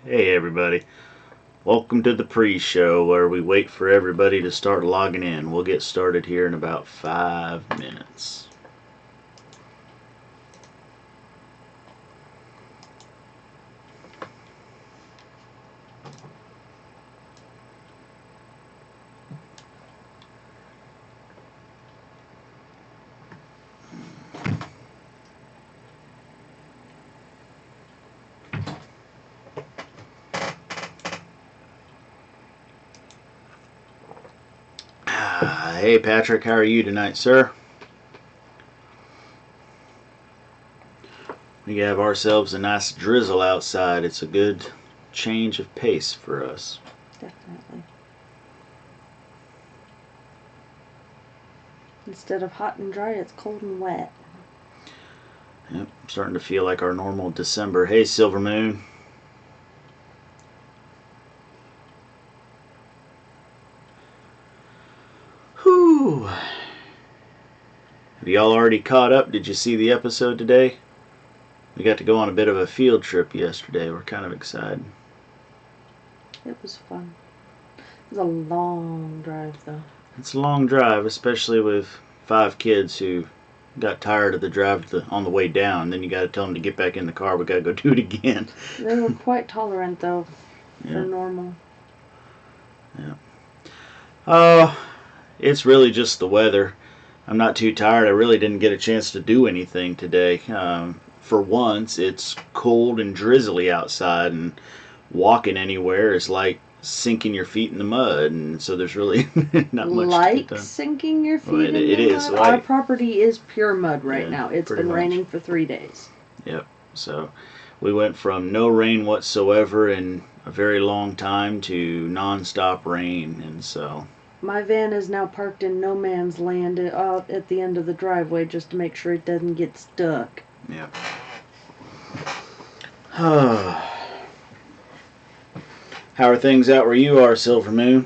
Hey everybody, welcome to the pre-show where we wait for everybody to start logging in. We'll get started here in about 5 minutes. Hey Patrick, how are you tonight, sir? We have ourselves a nice drizzle outside. It's a good change of pace for us. Definitely. Instead of hot and dry, it's cold and wet. Yep, starting to feel like our normal December. Hey Silver Moon. Whew. Have y'all already caught up? Did you see the episode today? We got to go on a bit of a field trip yesterday. We're kind of excited. It was fun. It was a long drive, though. It's a long drive, especially with 5 kids who got tired of the drive on the way down. Then you got to tell them to get back in the car. We got to go do it again. They were quite tolerant, though, for normal. Yeah. It's really just the weather. I'm not too tired. I really didn't get a chance to do anything today. For once, it's cold and drizzly outside, and walking anywhere is like sinking your feet in the mud, and so there's really not much to get done. Sinking your feet in the mud? Like, our property is pure mud right now. It's been raining for 3 days. Yep. So we went from no rain whatsoever in a very long time to non-stop rain, and so my van is now parked in no man's land out at the end of the driveway just to make sure it doesn't get stuck. Yep. How are things out where you are, Silver Moon?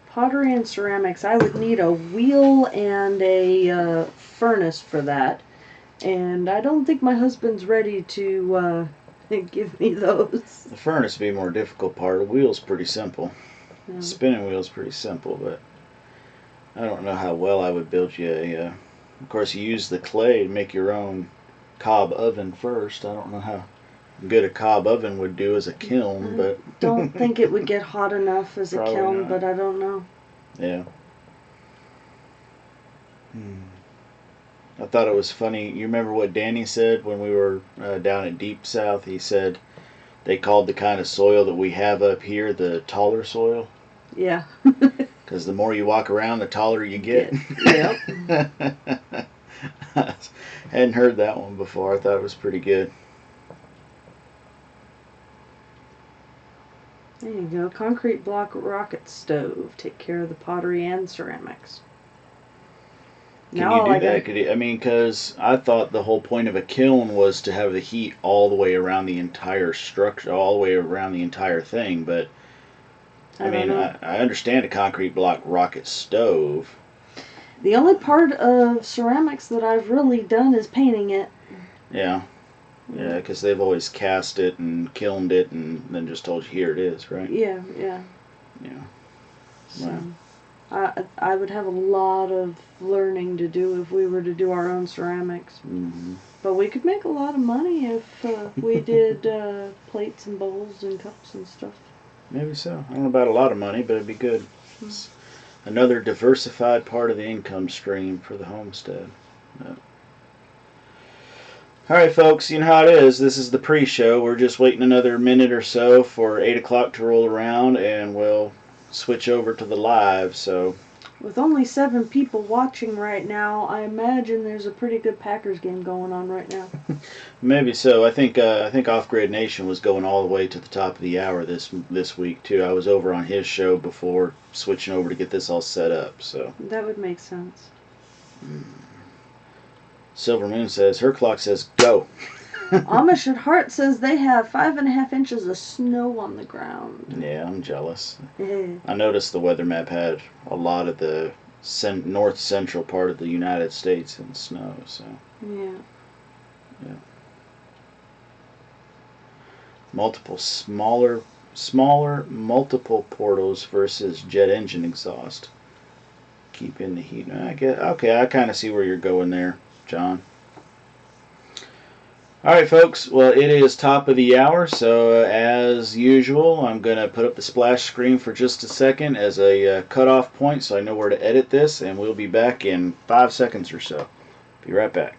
Pottery and ceramics. I would need a wheel and a furnace for that. And I don't think my husband's ready to give me those. The furnace would be a more difficult part. The wheel's pretty simple. Yeah. Spinning wheel's pretty simple, but I don't know how well I would build you a... of course, you use the clay to make your own cob oven first. I don't know how good a cob oven would do as a kiln, but... don't think it would get hot enough as a kiln, not. But I don't know. Yeah. I thought it was funny. You remember what Danny said when we were down at Deep South? He said they called the kind of soil that we have up here the taller soil. Yeah. Because the more you walk around, the taller you get. Yep. Hadn't heard that one before. I thought it was pretty good. There you go. Concrete block rocket stove. Take care of the pottery and ceramics. Can you do that? I mean, because I thought the whole point of a kiln was to have the heat all the way around the entire structure, all the way around the entire thing. But I understand a concrete block rocket stove. The only part of ceramics that I've really done is painting it. Yeah. Yeah, because they've always cast it and kilned it and then just told you, here it is, right? Yeah. So, wow. I would have a lot of learning to do if we were to do our own ceramics. Mm-hmm. But we could make a lot of money if we did plates and bowls and cups and stuff. Maybe so. I don't know about a lot of money, but it'd be good. It's another diversified part of the income stream for the homestead. Yeah. All right, folks, you know how it is. This is the pre-show. We're just waiting another minute or so for 8 o'clock to roll around, and we'll switch over to the live. So, with only 7 people watching right now, I imagine there's a pretty good Packers game going on right now. Maybe so. I think Off Grid Nation was going all the way to the top of the hour this week too. I was over on his show before switching over to get this all set up. So that would make sense. Silver Moon says her clock says go. Amish at Heart says they have 5.5 inches of snow on the ground. Yeah, I'm jealous. I noticed the weather map had a lot of the north central part of the United States in snow. So yeah. multiple smaller multiple portals versus jet engine exhaust. Keep in the heat. I get okay. I kind of see where you're going there, John. All right, folks. Well, it is top of the hour, so as usual, I'm going to put up the splash screen for just a second as a cutoff point so I know where to edit this, and we'll be back in 5 seconds or so. Be right back.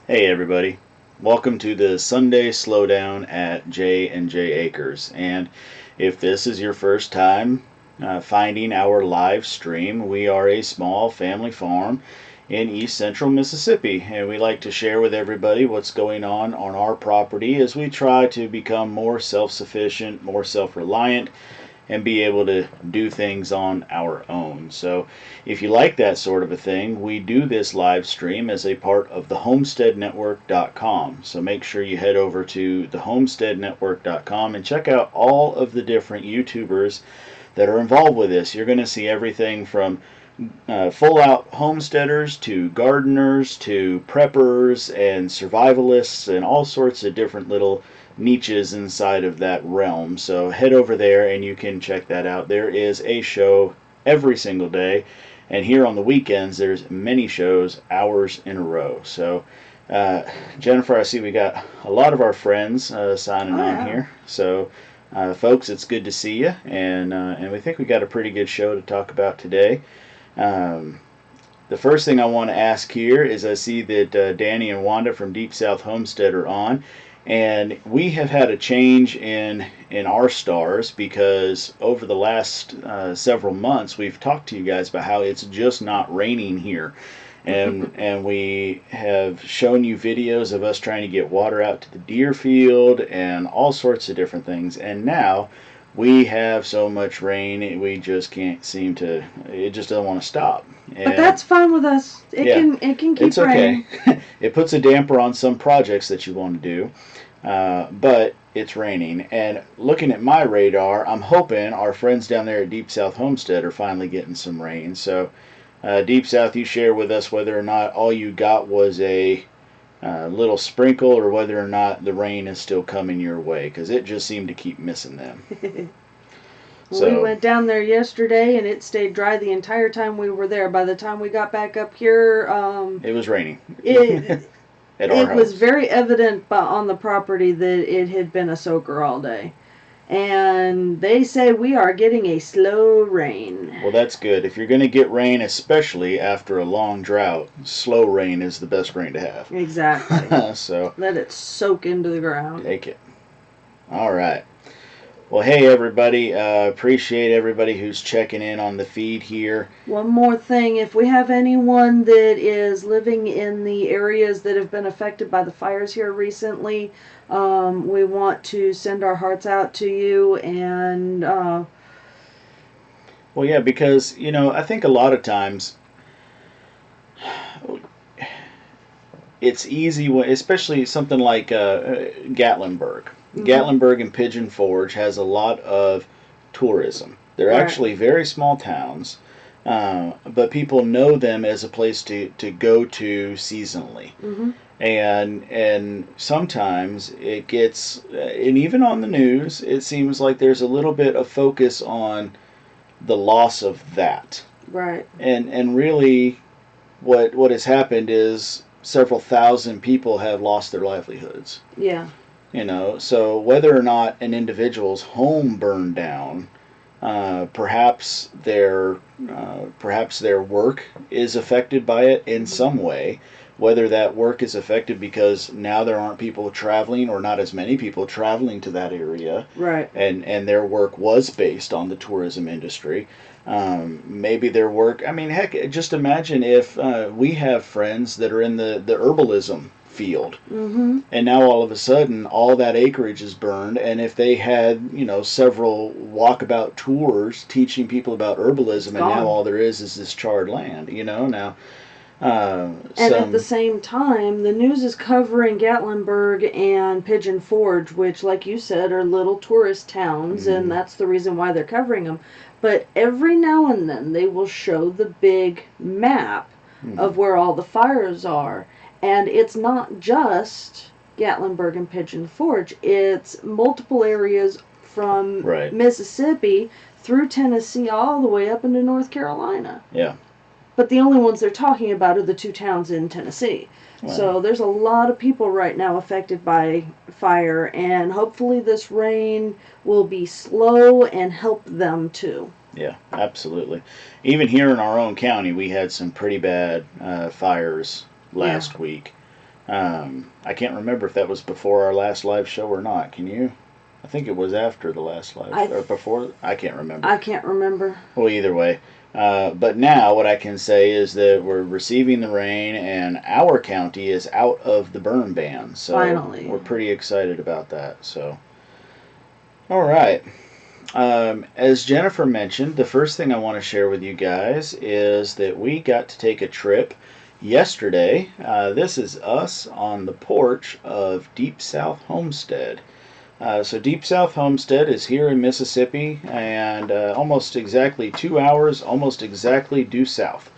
Hey, everybody. Welcome to the Sunday Slowdown at J&J Acres. And if this is your first time finding our live stream, we are a small family farm in east central Mississippi, and we like to share with everybody what's going on our property as we try to become more self-sufficient, more self-reliant, and be able to do things on our own. So if you like that sort of a thing, we do this live stream as a part of the homesteadnetwork.com. So make sure you head over to the homesteadnetwork.com and check out all of the different YouTubers that are involved with this. You're going to see everything from full-out homesteaders to gardeners to preppers and survivalists and all sorts of different little niches inside of that realm. So head over there and you can check that out. There is a show every single day, and here on the weekends there's many shows hours in a row. So Jennifer, I see we got a lot of our friends signing on here. So folks, it's good to see you, and we think we got a pretty good show to talk about today. The first thing I want to ask here is I see that Danny and Wanda from Deep South Homestead are on. And we have had a change in our stars because over the last several months we've talked to you guys about how it's just not raining here, and we have shown you videos of us trying to get water out to the deer field and all sorts of different things. And now we have so much rain we just can't seem to. It just doesn't want to stop. And but that's fine with us. It can keep raining. It's okay. It puts a damper on some projects that you want to do, but it's raining. And looking at my radar, I'm hoping our friends down there at Deep South Homestead are finally getting some rain. So, Deep South, you share with us whether or not all you got was a little sprinkle or whether or not the rain is still coming your way, because it just seemed to keep missing them. We went down there yesterday and it stayed dry the entire time we were there. By the time we got back up here, it was raining. It was very evident on the property that it had been a soaker all day. And they say we are getting a slow rain. Well, that's good. If you're going to get rain, especially after a long drought, slow rain is the best rain to have. Exactly. So let it soak into the ground. Take it. All right. Well, hey, everybody. Appreciate everybody who's checking in on the feed here. One more thing. If we have anyone that is living in the areas that have been affected by the fires here recently, we want to send our hearts out to you. And well, yeah, because, I think a lot of times it's easy, especially something like Gatlinburg. Mm-hmm. Gatlinburg and Pigeon Forge has a lot of tourism. They're actually very small towns, but people know them as a place to go to seasonally. Mm-hmm. And sometimes it gets, and even on the news, it seems like there's a little bit of focus on the loss of that. Right. And really, what has happened is several thousand people have lost their livelihoods. Yeah. So whether or not an individual's home burned down, perhaps their work is affected by it in some way. Whether that work is affected because now there aren't people traveling or not as many people traveling to that area, right? And their work was based on the tourism industry. Maybe their work. I mean, heck, just imagine if we have friends that are in the herbalism field, mm-hmm. and now all of a sudden all that acreage is burned, and if they had several walkabout tours teaching people about herbalism, and now all there is this charred land, now And at the same time, the news is covering Gatlinburg and Pigeon Forge, which, like you said, are little tourist towns, and that's the reason why they're covering them. But every now and then, they will show the big map of where all the fires are. And it's not just Gatlinburg and Pigeon Forge, it's multiple areas from Mississippi through Tennessee all the way up into North Carolina. Yeah. But the only ones they're talking about are the two towns in Tennessee. Wow. So there's a lot of people right now affected by fire, and hopefully this rain will be slow and help them too. Yeah, absolutely. Even here in our own county, we had some pretty bad fires last week. I can't remember if that was before our last live show or not. Can you? I think it was after the last live or before. I can't remember. I can't remember. Well, either way. But now what I can say is that we're receiving the rain and our county is out of the burn ban. So finally, we're pretty excited about that. So, all right. As Jennifer mentioned, the first thing I want to share with you guys is that we got to take a trip yesterday. This is us on the porch of Deep South Homestead. So Deep South Homestead is here in Mississippi, and almost exactly 2 hours, almost exactly due south.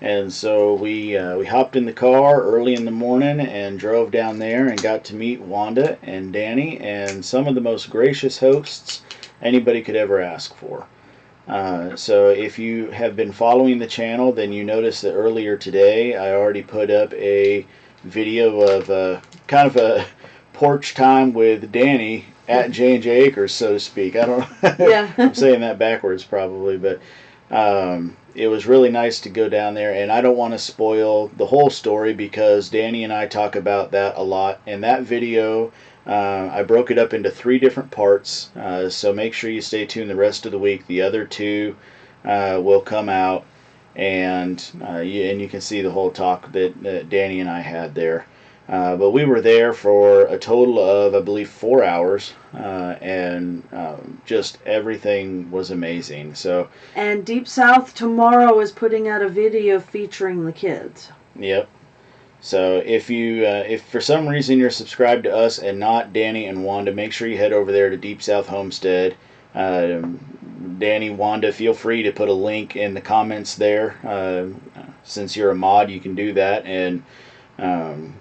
And so we hopped in the car early in the morning and drove down there and got to meet Wanda and Danny and some of the most gracious hosts anybody could ever ask for. So if you have been following the channel, then you notice that earlier today I already put up a video of kind of a porch time with Danny at J&J Acres, so to speak. I don't yeah. I'm saying that backwards probably, but it was really nice to go down there, and I don't want to spoil the whole story because Danny and I talk about that a lot. In that video, I broke it up into 3 different parts, so make sure you stay tuned the rest of the week. The other 2 will come out, and you can see the whole talk that Danny and I had there. But we were there for a total of, I believe, 4 hours, and just everything was amazing. So. And Deep South tomorrow is putting out a video featuring the kids. Yep. So if for some reason you're subscribed to us and not Danny and Wanda, make sure you head over there to Deep South Homestead. Danny, Wanda, feel free to put a link in the comments there. Since you're a mod, you can do that and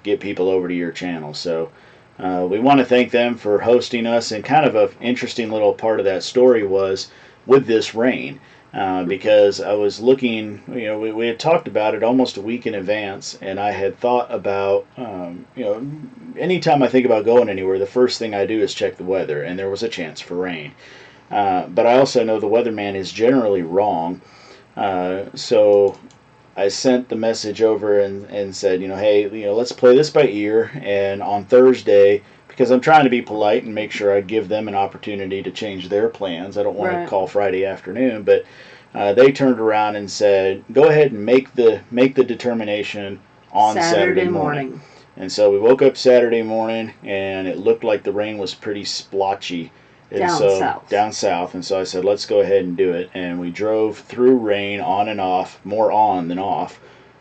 get people over to your channel. So we want to thank them for hosting us, and kind of an interesting little part of that story was with this rain, because I was looking, we had talked about it almost a week in advance, and I had thought about, anytime I think about going anywhere, the first thing I do is check the weather, and there was a chance for rain. But I also know the weatherman is generally wrong, so I sent the message over and said, hey, let's play this by ear, and on Thursday, because I'm trying to be polite and make sure I give them an opportunity to change their plans. I don't want to call Friday afternoon, but they turned around and said, go ahead and make the determination on Saturday morning. And so we woke up Saturday morning, and it looked like the rain was pretty splotchy. Down south. And so I said, let's go ahead and do it. And we drove through rain on and off, more on than off,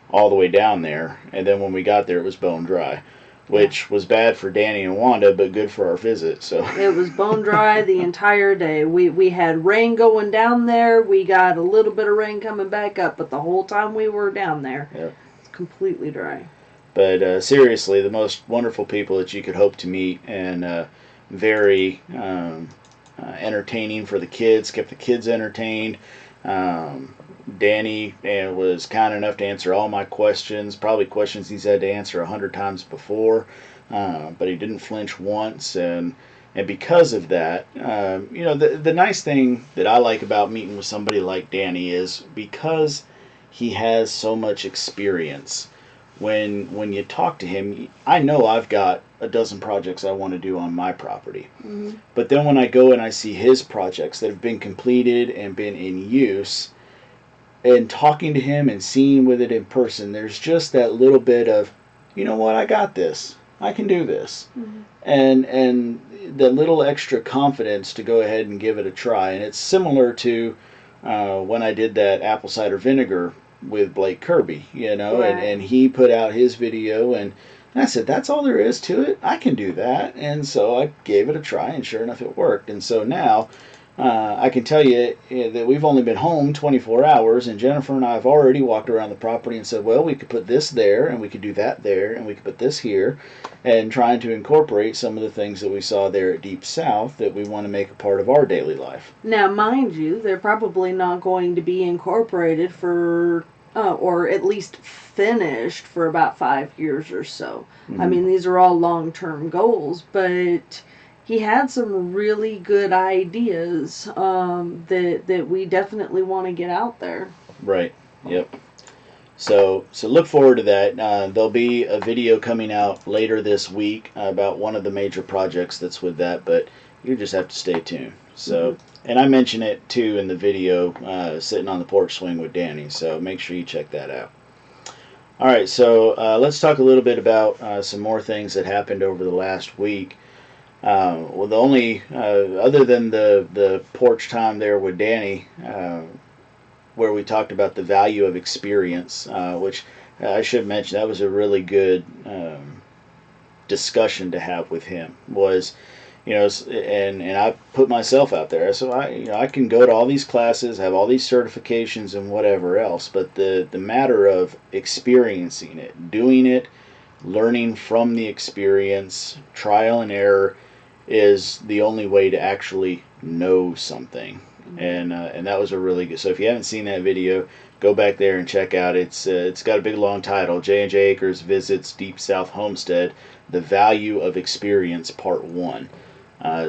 all the way down there. And then when we got there, it was bone dry, which was bad for Danny and Wanda, but good for our visit. So it was bone dry the entire day. We had rain going down there. We got a little bit of rain coming back up, but the whole time we were down there, it's completely dry. But seriously, the most wonderful people that you could hope to meet, and very entertaining for the kids, kept the kids entertained. Danny was kind enough to answer all my questions, probably questions he's had to answer 100 times before, but he didn't flinch once, and because of that, the nice thing that I like about meeting with somebody like Danny is because he has so much experience. When you talk to him, I know I've got a dozen projects I want to do on my property. Mm-hmm. But then when I go and I see his projects that have been completed and been in use, and talking to him and seeing with it in person, there's just that little bit of, you know what, I got this. I can do this. Mm-hmm. And the little extra confidence to go ahead and give it a try. And it's similar to when I did that apple cider vinegar with Blake Kirby, Right. and he put out his video, and I said, that's all there is to it. I can do that. And so I gave it a try, and sure enough, it worked. And so now I can tell you that we've only been home 24 hours, and Jennifer and I have already walked around the property and said, well, we could put this there, and we could do that there, and we could put this here, and trying to incorporate some of the things that we saw there at Deep South that we want to make a part of our daily life. Now, mind you, they're probably not going to be incorporated for, or at least finished for about 5 years or so. Mm-hmm. I mean, these are all long-term goals, but he had some really good ideas that we definitely want to get out there. Right. Yep. So look forward to that. There'll be a video coming out later this week about one of the major projects that's with that, but you just have to stay tuned. So, and I mention it too in the video, sitting on the porch swing with Danny. So make sure you check that out. All right. So let's talk a little bit about some more things that happened over the last week. Well, the only other than the porch time there with Danny. Where we talked about the value of experience, which I should mention that was a really good discussion to have with him. Was, and I put myself out there. So I can go to all these classes, have all these certifications and whatever else, but the matter of experiencing it, doing it, learning from the experience, trial and error, is the only way to actually know something. And that was a really good. So if you haven't seen that video, go back there and check out. It's got a big long title. J&J Acres visits Deep South Homestead: The Value of Experience, Part 1.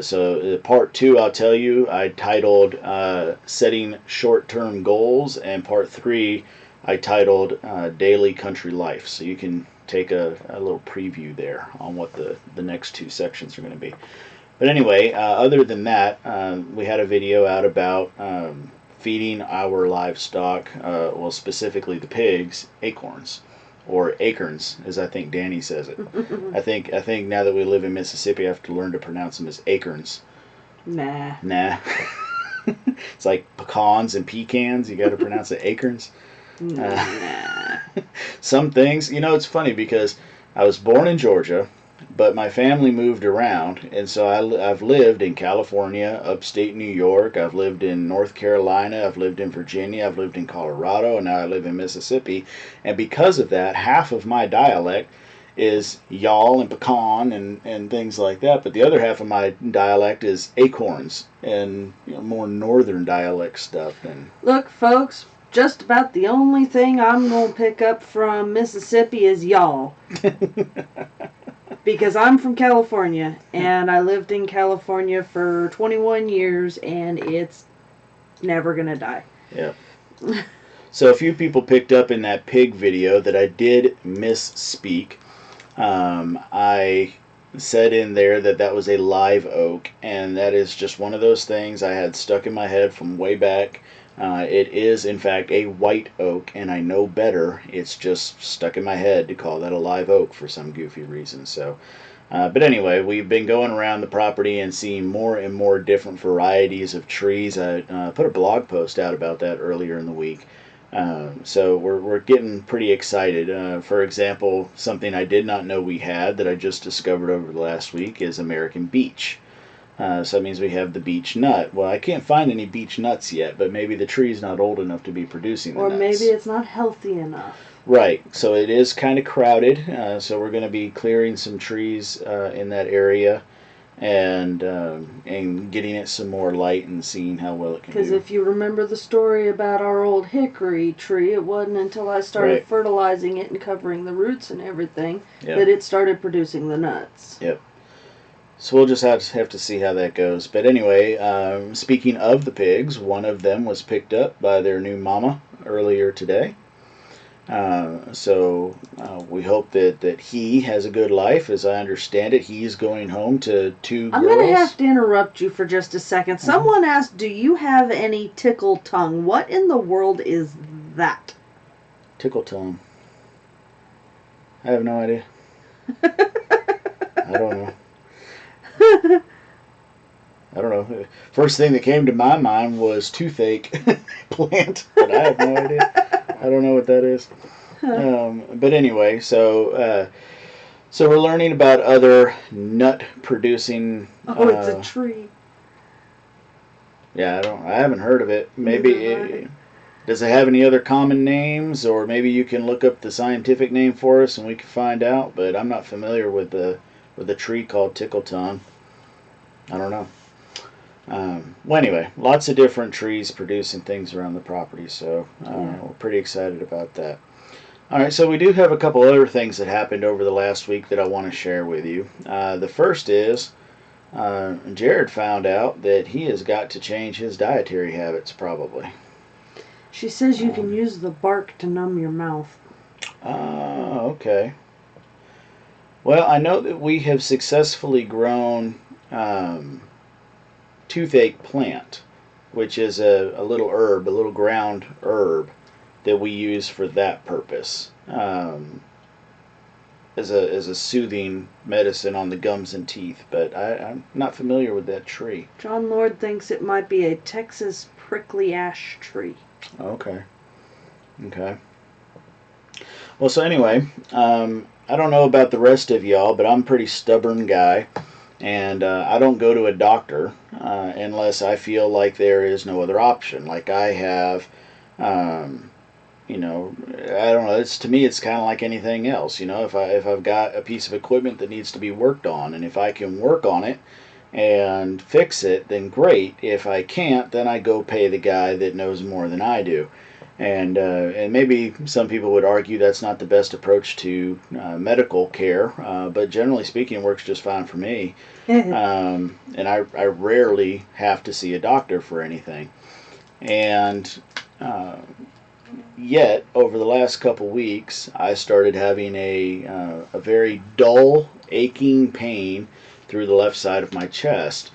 So Part 2, I'll tell you, I titled Setting Short-Term Goals, and Part 3 I titled Daily Country Life. So you can take a little preview there on what the next two sections are going to be. But anyway, other than that, we had a video out about feeding our livestock, well, specifically the pigs, acorns, or acorns, as I think Danny says it. I think now that we live in Mississippi, I have to learn to pronounce them as acorns. Nah. It's like pecans and pecans. You got to pronounce it acorns. Nah. Some things, it's funny because I was born in Georgia, but my family moved around, and so I've lived in California, upstate New York, I've lived in North Carolina, I've lived in Virginia, I've lived in Colorado, and now I live in Mississippi. And because of that, half of my dialect is y'all and pecan and things like that, but the other half of my dialect is acorns and more northern dialect stuff. And Look, folks, just about the only thing I'm going to pick up from Mississippi is y'all. Because I'm from California, and I lived in California for 21 years, and it's never going to die. Yeah. So a few people picked up in that pig video that I did misspeak. I said in there that was a live oak, and that is just one of those things I had stuck in my head from way back. It is, in fact, a white oak, and I know better. It's just stuck in my head to call that a live oak for some goofy reason. So, but anyway, we've been going around the property and seeing more and more different varieties of trees. I put a blog post out about that earlier in the week. So we're getting pretty excited. For example, something I did not know we had that I just discovered over the last week is American beech. So that means we have the beech nut. Well, I can't find any beech nuts yet, but maybe the tree's not old enough to be producing the nuts. Or maybe it's not healthy enough. Right. So it is kind of crowded. So we're going to be clearing some trees in that area and getting it some more light and seeing how well it can do. Because if you remember the story about our old hickory tree, it wasn't until I started fertilizing it and covering the roots and everything that it started producing the nuts. Yep. So we'll just have to see how that goes. But anyway, speaking of the pigs, one of them was picked up by their new mama earlier today. So we hope that he has a good life. As I understand it, he's going home to two girls. I'm going to have to interrupt you for just a second. Someone asked, do you have any tickle tongue? What in the world is that? Tickle tongue. I have no idea. I don't know. I don't know. First thing that came to my mind was toothache plant, but I have no idea. I don't know what that is. But anyway, so we're learning about other nut producing. Oh, it's a tree. Yeah, I haven't heard of it. Maybe Neither have I. does it have any other common names, or maybe you can look up the scientific name for us and we can find out. But I'm not familiar with the tree called tickle tongue. I don't know. Well, anyway, lots of different trees producing things around the property, so Yeah. we're pretty excited about that. All right, so we do have a couple other things that happened over the last week that I want to share with you. The first is Jared found out that he has got to change his dietary habits, probably. She says you can Um, use the bark to numb your mouth. okay. Well, I know that we have successfully grown um, toothache plant, which is a little herb, a little ground herb that we use for that purpose. As a soothing medicine on the gums and teeth, but I'm not familiar with that tree. John Lord thinks it might be a Texas prickly ash tree. Okay. Okay. Well, so anyway, I don't know about the rest of y'all, but I'm a pretty stubborn guy, and I don't go to a doctor unless I feel like there is no other option. Like I have, um, I don't know. It's to me, it's kind of like anything else. If I've got a piece of equipment that needs to be worked on, and if I can work on it and fix it, then great. If I can't, then I go pay the guy that knows more than I do. And maybe some people would argue that's not the best approach to medical care, but generally speaking, it works just fine for me. And I rarely have to see a doctor for anything. And uh, yet, over the last couple weeks, I started having a very dull, aching pain through the left side of my chest.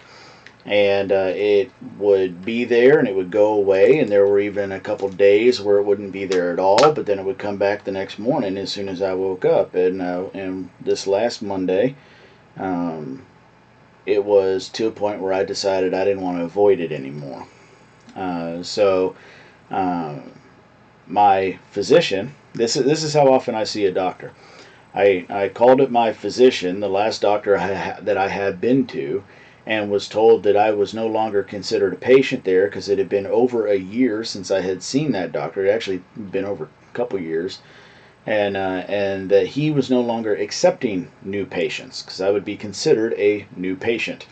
And it would be there and it would go away, and there were even a couple days where it wouldn't be there at all, but then it would come back the next morning as soon as I woke up. And this last Monday, um, it was to a point where I decided I didn't want to avoid it anymore. So uh, my physician, this is how often I see a doctor. I called up my physician, the last doctor that I had been to, and was told that I was no longer considered a patient there because it had been over a year since I had seen that doctor. It had actually been over a couple years, and that he was no longer accepting new patients because I would be considered a new patient.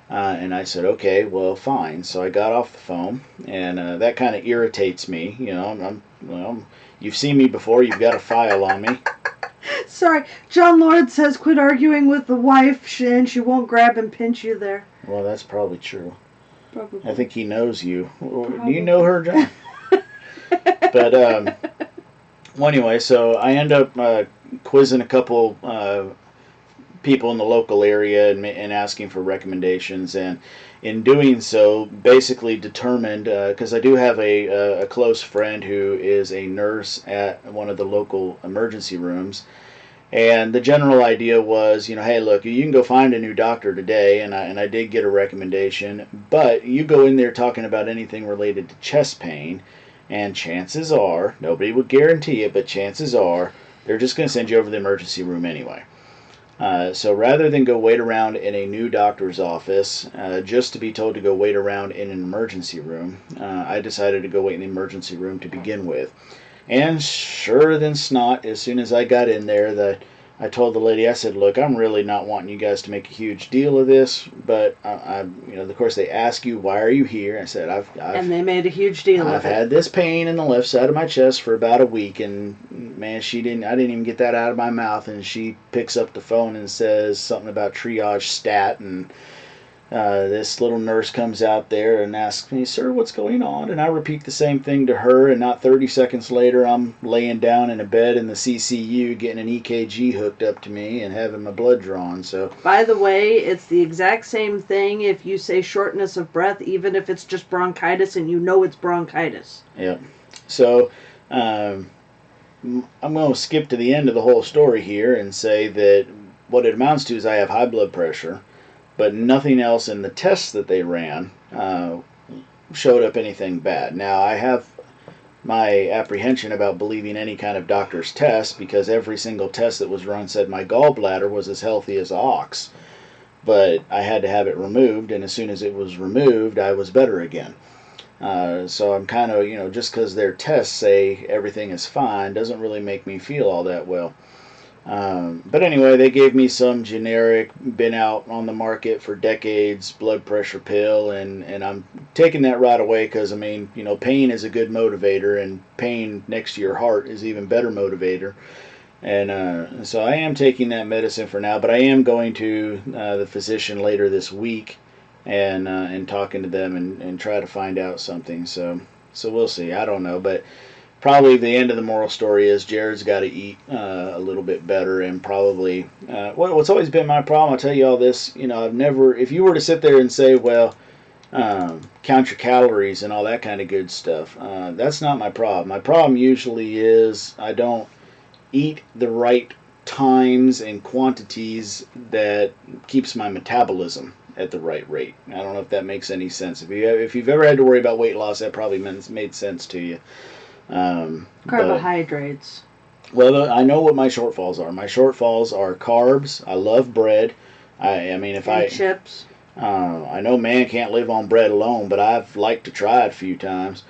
And I said, okay, well, fine. So I got off the phone, and that kind of irritates me. Well, you've seen me before. You've got a file on me. Sorry, John Lord says quit arguing with the wife, and she won't grab and pinch you there. Well, that's probably true. Probably. I think he knows you. Probably. Do you know her, John? But well, anyway, so I end up quizzing a couple people in the local area and asking for recommendations, and in doing so, basically determined because I do have a close friend who is a nurse at one of the local emergency rooms. And the general idea was, hey, look, you can go find a new doctor today, and I did get a recommendation, but you go in there talking about anything related to chest pain, and chances are, nobody would guarantee it, but chances are, they're just going to send you over to the emergency room anyway. So rather than go wait around in a new doctor's office just to be told to go wait around in an emergency room, I decided to go wait in the emergency room to begin with. And sure than snot, as soon as I got in there, I told the lady, I said, look, I'm really not wanting you guys to make a huge deal of this, but of course they ask you, why are you here? I said, and they made a huge deal I've of it. had this pain in the left side of my chest for about a week, and man, I didn't even get that out of my mouth, and she picks up the phone and says something about triage stat, and this little nurse comes out there and asks me, sir, what's going on? And I repeat the same thing to her, and not 30 seconds later, I'm laying down in a bed in the CCU getting an EKG hooked up to me and having my blood drawn. So, by the way, it's the exact same thing if you say shortness of breath, even if it's just bronchitis and you know it's bronchitis. yeah. So, I'm going to skip to the end of the whole story here and say that what it amounts to is I have high blood pressure, but nothing else in the tests that they ran showed up anything bad. Now, I have my apprehension about believing any kind of doctor's test, because every single test that was run said my gallbladder was as healthy as an ox. But I had to have it removed, and as soon as it was removed, I was better again. So I'm kind of, just because their tests say everything is fine doesn't really make me feel all that well. But anyway, they gave me some generic, been out on the market for decades, blood pressure pill, and I'm taking that right away because, pain is a good motivator, and pain next to your heart is even better motivator. And so I am taking that medicine for now, but I am going to the physician later this week and talking to them and try to find out something. So we'll see. I don't know, but probably the end of the moral story is Jared's got to eat a little bit better, and probably what's always been my problem. I'll tell you all this. I've never. If you were to sit there and say, well, count your calories and all that kind of good stuff, that's not my problem. My problem usually is I don't eat the right times and quantities that keeps my metabolism at the right rate. I don't know if that makes any sense. If you've ever had to worry about weight loss, that probably made sense to you. Carbohydrates. Well, I know what my shortfalls are. My shortfalls are carbs. I love bread. If Chips. I know man can't live on bread alone, but I've liked to try it a few times.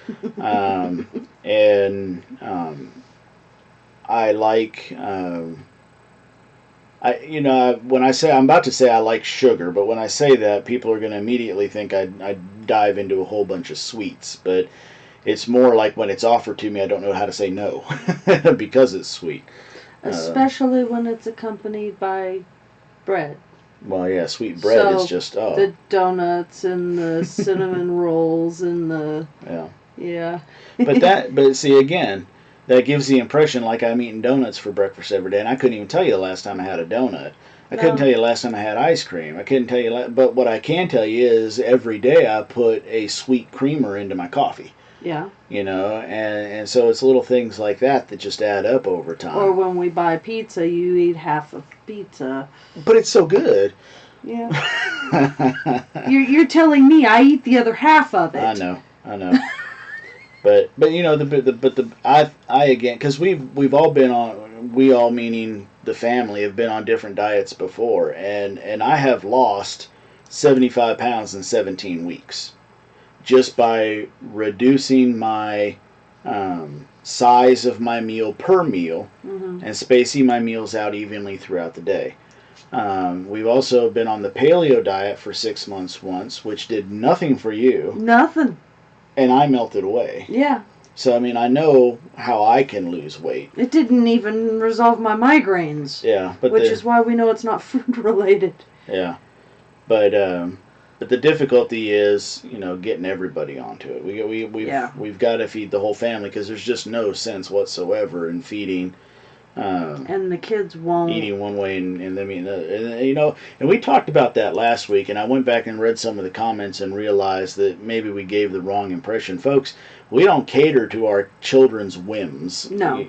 And I like. When I say I'm about to say I like sugar, but when I say that, people are going to immediately think I dive into a whole bunch of sweets, but it's more like when it's offered to me, I don't know how to say no because it's sweet. Especially when it's accompanied by bread. Well, yeah, sweet bread is just, the donuts and the cinnamon rolls and the... Yeah. But see, again, that gives the impression like I'm eating donuts for breakfast every day, and I couldn't even tell you the last time I had a donut. I couldn't tell you the last time I had ice cream. I couldn't tell you, but what I can tell you is every day I put a sweet creamer into my coffee. Yeah. And so it's little things like that just add up over time. Or when we buy pizza, you eat half of pizza. But it's so good. Yeah. You're telling me I eat the other half of it. I know. but I again, because we've all been on, we all meaning the family have been on different diets before, and I have lost 75 pounds in 17 weeks. Just by reducing my size of my meal per meal and spacing my meals out evenly throughout the day. We've also been on the paleo diet for 6 months once, which did nothing for you. Nothing. And I melted away. Yeah. So, I know how I can lose weight. It didn't even resolve my migraines. Yeah. Which is why we know it's not food related. Yeah. But the difficulty is, getting everybody onto it. We've got to feed the whole family because there's just no sense whatsoever in feeding. And the kids won't. Eating one way and and we talked about that last week, and I went back and read some of the comments and realized that maybe we gave the wrong impression. Folks, we don't cater to our children's whims. No.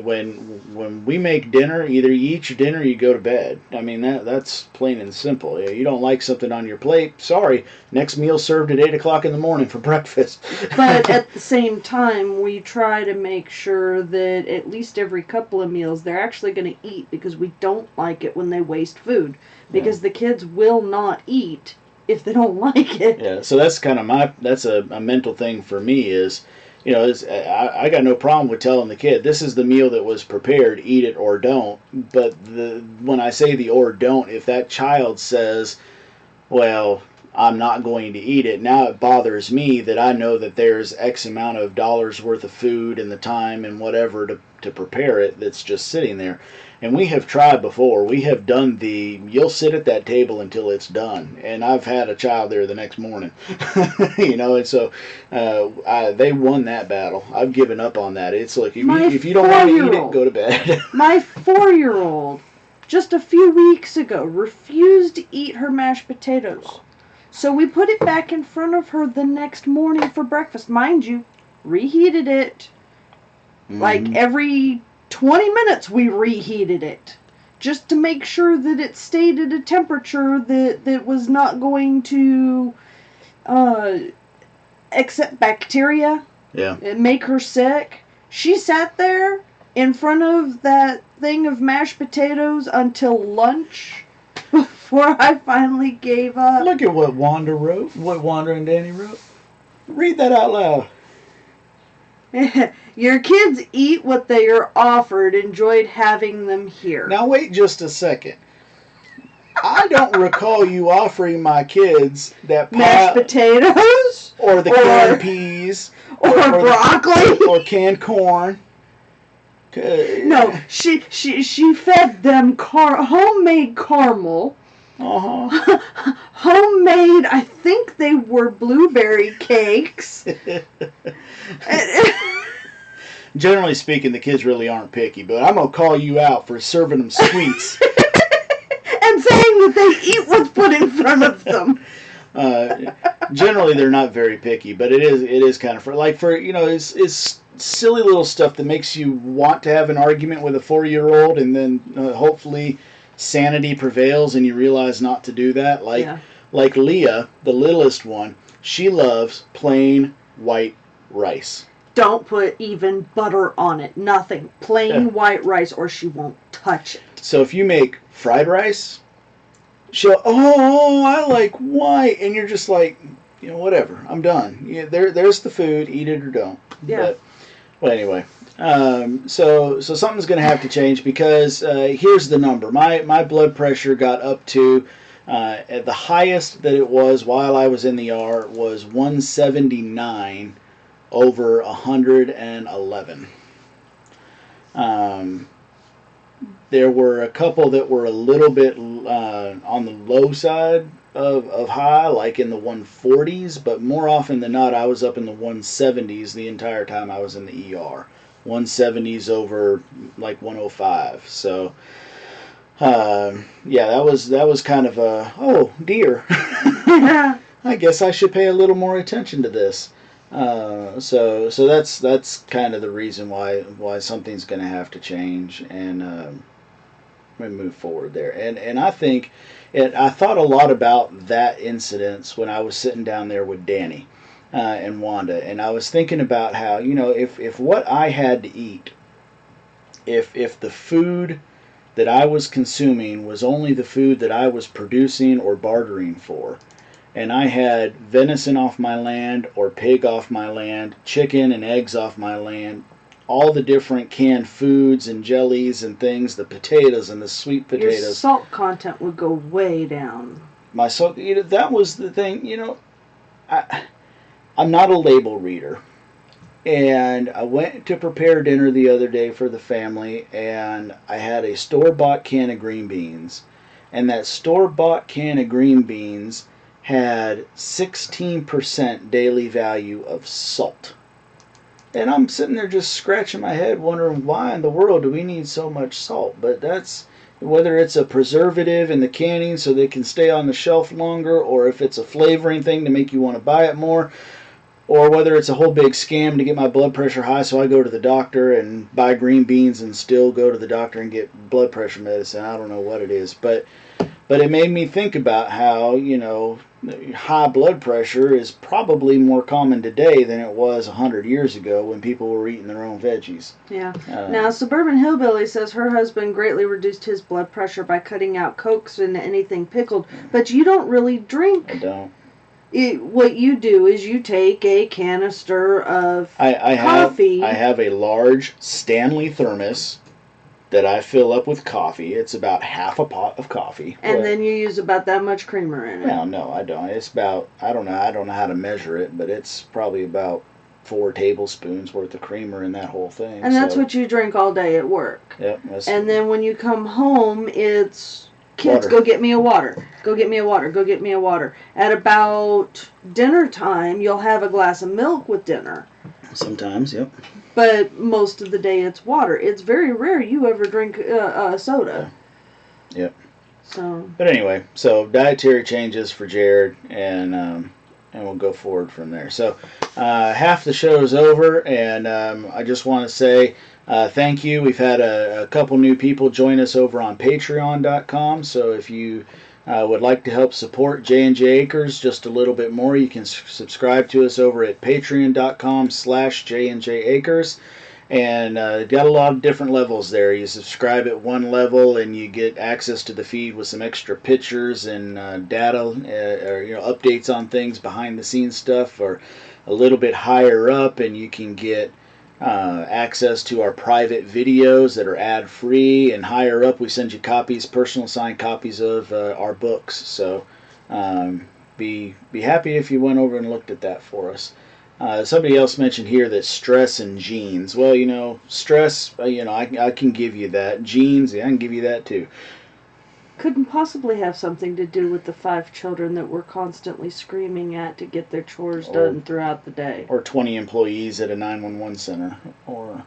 When we make dinner, either you eat your dinner or you go to bed. That's plain and simple. You don't like something on your plate, sorry, next meal served at 8 o'clock in the morning for breakfast. But at the same time, we try to make sure that at least every couple of meals they're actually going to eat, because we don't like it when they waste food, because the kids will not eat if they don't like it. Yeah, so that's kind of that's a mental thing for me is, I got no problem with telling the kid, this is the meal that was prepared, eat it or don't. But when I say the or don't, if that child says, well, I'm not going to eat it, now it bothers me that I know that there's X amount of dollars worth of food and the time and whatever to prepare it that's just sitting there. And we have tried before. We have done you'll sit at that table until it's done. And I've had a child there the next morning. And so they won that battle. I've given up on that. It's like, if you don't want to eat it, go to bed. My 4-year-old, just a few weeks ago, refused to eat her mashed potatoes. So we put it back in front of her the next morning for breakfast. Mind you, reheated it. Like every 20 minutes we reheated it, just to make sure that it stayed at a temperature that was not going to accept bacteria Yeah. It make her sick. She sat there in front of that thing of mashed potatoes until lunch before I finally gave up. Look at what Wanda wrote. What Wanda and Danny wrote. Read that out loud. Your kids eat what they are offered. Enjoyed having them here. Now wait just a second. I don't recall you offering my kids that Mashed potatoes? or the canned peas or broccoli or canned corn. No, she fed them homemade caramel. Homemade, I think they were blueberry cakes. Generally speaking, the kids really aren't picky, but I'm going to call you out for serving them sweets. And saying that they eat what's put in front of them. Generally, they're not very picky, but it is kind of it's silly little stuff that makes you want to have an argument with a 4-year-old, and then hopefully sanity prevails and you realize not to do that. Like Leah, the littlest one, she loves plain white rice. Don't put even butter on it. Nothing. Plain white rice, or she won't touch it. So if you make fried rice, she'll, I like white, and you're just like, whatever, I'm done. Yeah, there's the food, eat it or don't. Yeah. But anyway, so something's going to have to change, because here's the number. My blood pressure got up to, at the highest that it was while I was in the ER was 179 over 111. There were a couple that were a little bit on the low side of high, like in the 140s, but more often than not, I was up in the 170s the entire time I was in the ER. 170s over like 105. So, that was kind of a, oh dear. I guess I should pay a little more attention to this. So that's kind of the reason why something's going to have to change, and move forward there. And I think I thought a lot about that incident when I was sitting down there with Danny and Wanda, and I was thinking about how, if what I had to eat, if the food that I was consuming was only the food that I was producing or bartering for, and I had venison off my land or pig off my land, chicken and eggs off my land, all the different canned foods and jellies and things, the potatoes and the sweet potatoes. Your salt content would go way down. My salt, that was the thing, I'm not a label reader. And I went to prepare dinner the other day for the family, and I had a store-bought can of green beans. And that store-bought can of green beans had 16% daily value of salt. And I'm sitting there just scratching my head wondering, why in the world do we need so much salt? But that's, whether it's a preservative in the canning so they can stay on the shelf longer, or if it's a flavoring thing to make you want to buy it more, or whether it's a whole big scam to get my blood pressure high so I go to the doctor and buy green beans and still go to the doctor and get blood pressure medicine. I don't know what it is, but it made me think about how, high blood pressure is probably more common today than it was 100 years ago when people were eating their own veggies. Yeah. Now, Suburban Hillbilly says her husband greatly reduced his blood pressure by cutting out Cokes and anything pickled, but you don't really drink. I don't. What you do is you take a canister of coffee. I have a large Stanley thermos that I fill up with coffee. It's about half a pot of coffee. And then you use about that much creamer in it. Well, no, I don't. It's about, I don't know how to measure it, but it's probably about 4 tablespoons worth of creamer in that whole thing. And that's what you drink all day at work. Yep. And then when you come home, it's, kids, water. Go get me a water. Go get me a water. Go get me a water. At about dinner time, you'll have a glass of milk with dinner. Sometimes, yep. But most of the day it's water. It's very rare you ever drink soda. Yeah. Yep. So. But anyway, so dietary changes for Jared, and we'll go forward from there. So half the show is over, and I just want to say thank you. We've had a couple new people join us over on Patreon.com. So if you would like to help support J&J Acres just a little bit more, you can subscribe to us over at patreon.com/J&J Acres. And got a lot of different levels there. You subscribe at one level and you get access to the feed with some extra pictures and data or updates on things, behind the scenes stuff. Or a little bit higher up and you can get access to our private videos that are ad free. And higher up we send you copies, personal signed copies of our books. So be happy if you went over and looked at that for us. Somebody else mentioned here that stress and genes. Well, stress, I can give you that. Genes, yeah, I can give you that too. Couldn't possibly have something to do with the 5 children that we're constantly screaming at to get their chores done throughout the day. Or 20 employees at a 911 center. Or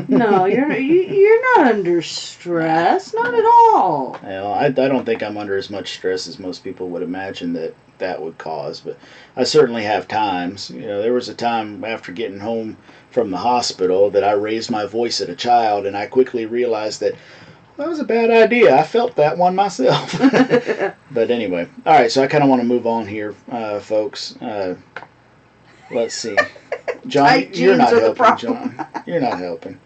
No, you're not under stress, not at all. Well, I don't think I'm under as much stress as most people would imagine that would cause, but I certainly have times. There was a time after getting home from the hospital that I raised my voice at a child, and I quickly realized that was a bad idea. I felt that one myself. But anyway, all right, so I kind of want to move on here, folks. Let's see. John, you're not helping, John. You're not helping.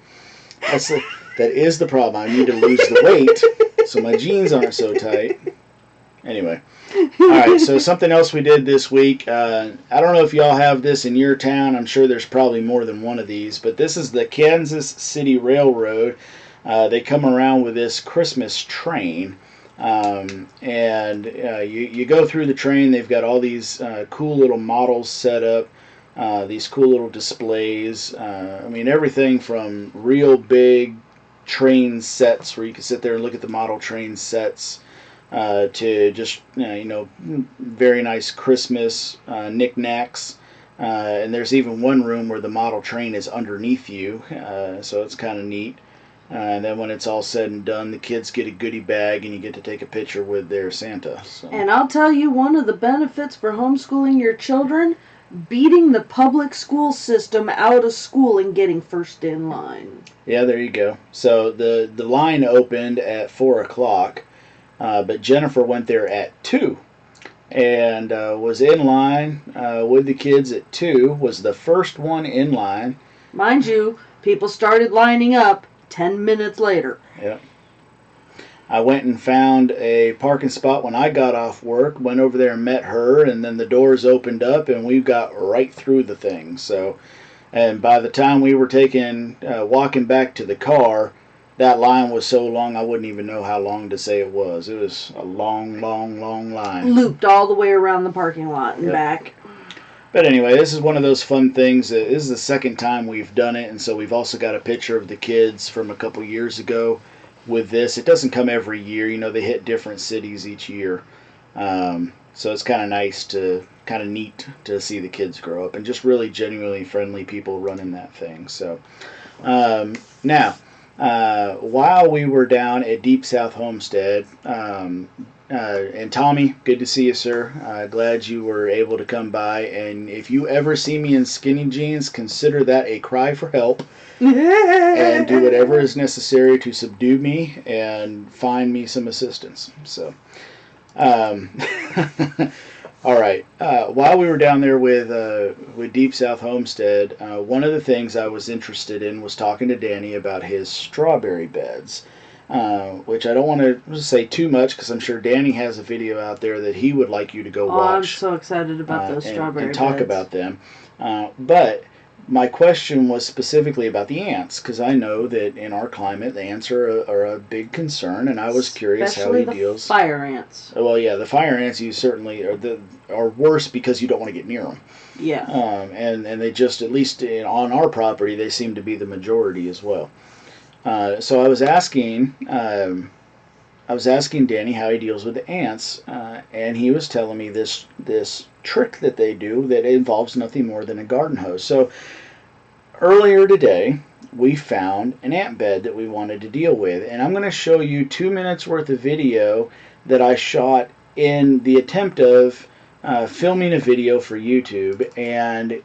That is the problem. I need to lose the weight so my jeans aren't so tight. Anyway. All right, so something else we did this week. I don't know if y'all have this in your town. I'm sure there's probably more than one of these. But this is the Kansas City Railroad. They come around with this Christmas train. And you go through the train. They've got all these cool little models set up. These cool little displays. Everything from real big train sets where you can sit there and look at the model train sets to just, very nice Christmas knickknacks. And there's even one room where the model train is underneath you, so it's kind of neat. And then when it's all said and done, the kids get a goodie bag and you get to take a picture with their Santa. So. And I'll tell you, one of the benefits for homeschooling your children, beating the public school system out of school and getting first in line. Yeah, there you go. So the line opened at 4 o'clock, but Jennifer went there at 2 and was in line with the kids at 2, was the first one in line. Mind you, people started lining up 10 minutes later. Yep. I went and found a parking spot when I got off work, went over there and met her, and then the doors opened up and we got right through the thing. So, and by the time we were walking back to the car, that line was so long I wouldn't even know how long to say it was. It was a long, long, long line. Looped all the way around the parking lot and back. But anyway, this is one of those fun things. This is the second time we've done it, and so we've also got a picture of the kids from a couple years ago with this. It doesn't come every year. They hit different cities each year. So it's kind of neat to see the kids grow up, and just really genuinely friendly people running that thing. So now, while we were down at Deep South Homestead, and Tommy, good to see you, sir. Glad you were able to come by. And if you ever see me in skinny jeans, consider that a cry for help. And do whatever is necessary to subdue me and find me some assistance. So, all right. While we were down there with Deep South Homestead, one of the things I was interested in was talking to Danny about his strawberry beds. Which I don't want to say too much because I'm sure Danny has a video out there that he would like you to go watch. I'm so excited about those strawberry beds. And talk about them. But my question was specifically about the ants, because I know that in our climate the ants are a big concern, and I was curious how he deals. Especially the fire ants. Well, yeah, the fire ants you certainly are worse because you don't want to get near them. Yeah. And they just, at least on our property, they seem to be the majority as well. So I was asking Danny how he deals with the ants, and he was telling me this trick that they do that involves nothing more than a garden hose. So earlier today, we found an ant bed that we wanted to deal with, and I'm going to show you 2 minutes worth of video that I shot in the attempt of filming a video for YouTube, and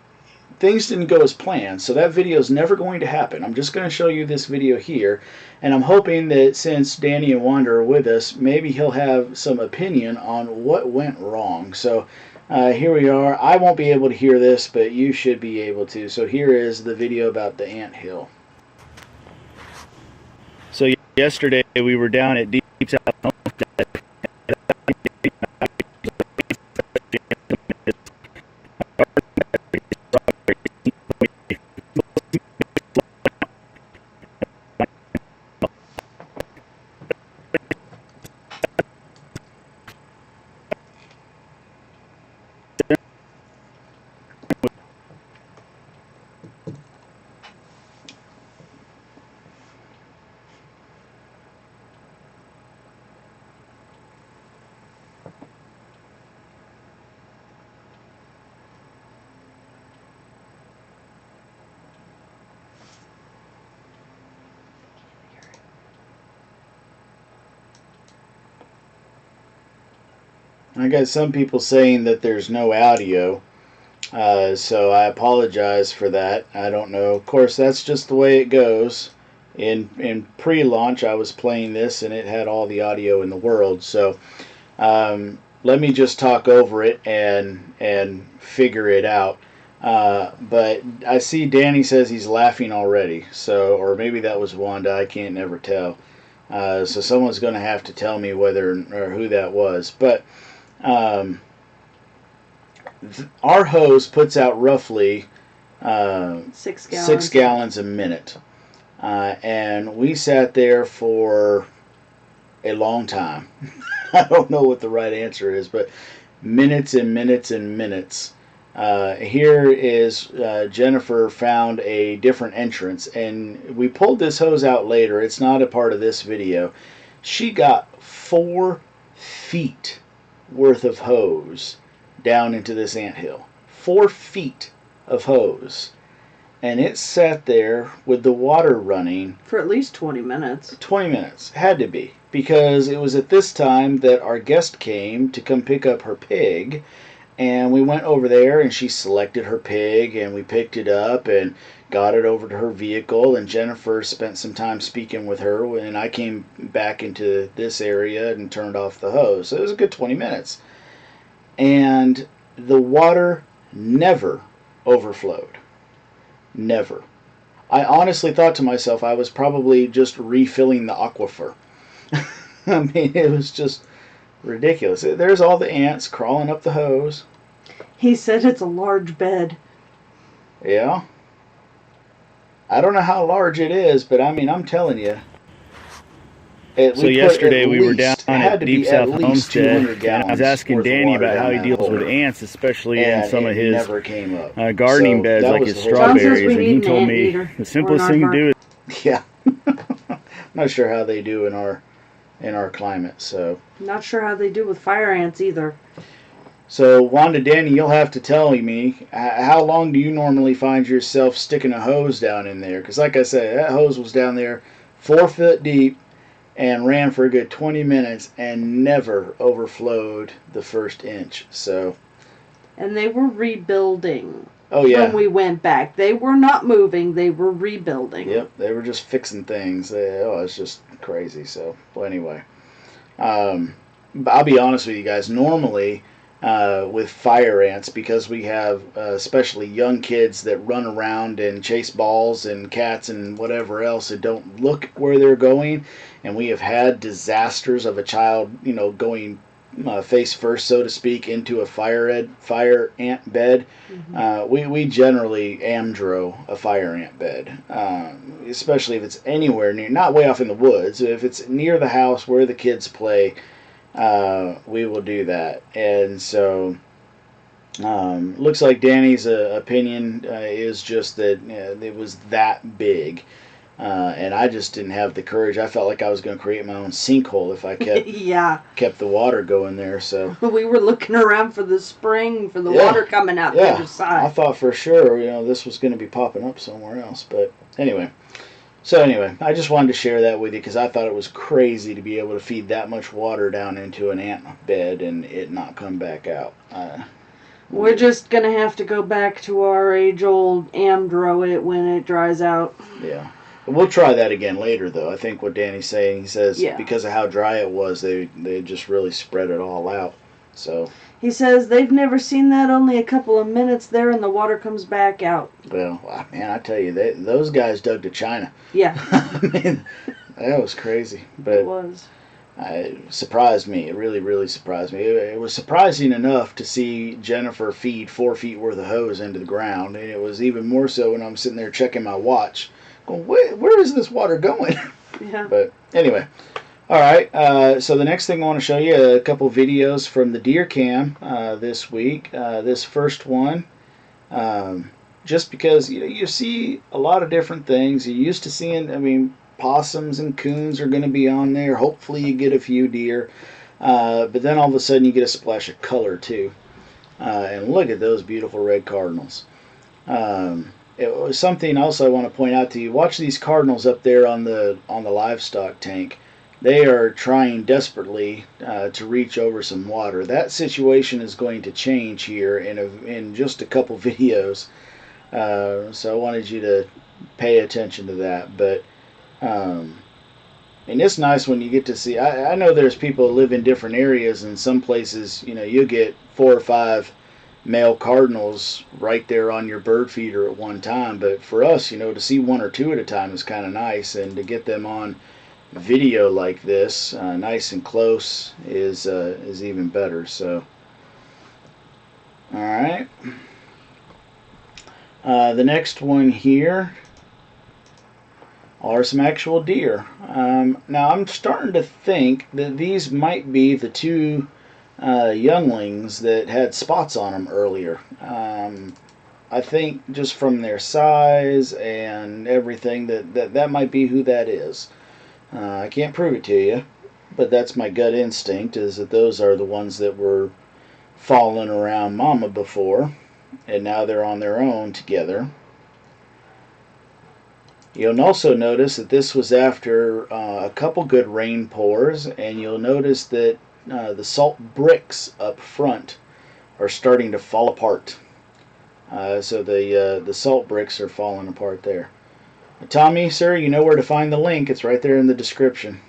things didn't go as planned, so that video is never going to happen. I'm just going to show you this video here, and I'm hoping that since Danny and Wanda are with us, maybe he'll have some opinion on what went wrong. So here we are. I won't be able to hear this, but you should be able to. So here is the video about the anthill. So yesterday we were down at Deep South Homestead. I got some people saying that there's no audio, so I apologize for that. I don't know. Of course, that's just the way it goes. In pre-launch, I was playing this, and it had all the audio in the world. So let me just talk over it and figure it out. But I see Danny says he's laughing already. So, or maybe that was Wanda. I can't never tell. So someone's going to have to tell me whether or who that was. But our hose puts out roughly 6 gallons a minute. And we sat there for a long time. I don't know what the right answer is, but minutes and minutes and minutes. Here is Jennifer found a different entrance, and we pulled this hose out later. It's not a part of this video. She got 4 feet worth of hose down into this anthill. 4 feet of hose. And it sat there with the water running for at least 20 minutes. 20 minutes. Had to be. Because it was at this time that our guest came to come pick up her pig. And we went over there and she selected her pig and we picked it up and got it over to her vehicle. And Jennifer spent some time speaking with her. And I came back into this area and turned off the hose. So it was a good 20 minutes. And the water never overflowed. Never. I honestly thought to myself I was probably just refilling the aquifer. I mean, it was just ridiculous. There's all the ants crawling up the hose. He said it's a large bed. Yeah. I don't know how large it is, but I mean, I'm telling you. So yesterday we were down at Deep South Homestead, and I was asking Danny about how he deals with ants, especially in some of his gardening beds, like his strawberries, and he told me the simplest thing to do is... Yeah. Not sure how they do in our climate, so... Not sure how they do with fire ants either. So, Wanda, Danny, you'll have to tell me, how long do you normally find yourself sticking a hose down in there? Because like I said, that hose was down there 4 foot deep, and ran for a good 20 minutes and never overflowed the first inch. So, and they were rebuilding. Oh yeah. When we went back, they were not moving; they were rebuilding. Yep, they were just fixing things. It's just crazy. So, well, anyway, I'll be honest with you guys. Normally, with fire ants, because we have especially young kids that run around and chase balls and cats and whatever else and don't look where they're going, and we have had disasters of a child, going face first, so to speak, into a fire ant bed. Mm-hmm. We generally amdro a fire ant bed, especially if it's anywhere near, not way off in the woods. If it's near the house where the kids play, we will do that. And so looks like Danny's opinion is just that it was that big, and I just didn't have the courage. I felt like I was going to create my own sinkhole if I kept kept the water going there. So we were looking around for the spring, for the water coming out the other side. I thought for sure this was going to be popping up somewhere else, but anyway. So anyway, I just wanted to share that with you because I thought it was crazy to be able to feed that much water down into an ant bed and it not come back out. We're just going to have to go back to our age-old Amdro it when it dries out. Yeah. We'll try that again later, though. I think what Danny's saying, he says because of how dry it was, they just really spread it all out. So he says they've never seen that. Only a couple of minutes there, and the water comes back out. Well, man, I tell you, those guys dug to China. Yeah. I mean, that was crazy. But it was. It surprised me. It really, really surprised me. It was surprising enough to see Jennifer feed 4 feet worth of hose into the ground, and it was even more so when I'm sitting there checking my watch, going, where is this water going? Yeah. But anyway, all right. So the next thing I want to show you a couple videos from the deer cam this week. This first one, just because you see a lot of different things. You're used to seeing. I mean, possums and coons are going to be on there. Hopefully you get a few deer. But then all of a sudden you get a splash of color too. And look at those beautiful red cardinals. It was something else I want to point out to you. Watch these cardinals up there on the livestock tank. They are trying desperately to reach over some water. That situation is going to change here in just a couple videos. So I wanted you to pay attention to that. But and it's nice when you get to see. I know there's people who live in different areas, and some places, you get 4 or 5 male cardinals right there on your bird feeder at one time. But for us, to see 1 or 2 at a time is kind of nice, and to get them on video like this, nice and close, is even better. So, all right. The next one here are some actual deer. Now I'm starting to think that these might be the 2 younglings that had spots on them earlier. I think just from their size and everything that might be who that is. I can't prove it to you, but that's my gut instinct, is that those are the ones that were falling around Mama before, and now they're on their own together. You'll also notice that this was after a couple good rain pours, and you'll notice that the salt bricks up front are starting to fall apart. So the salt bricks are falling apart there. Tommy, sir, you know where to find the link. It's right there in the description.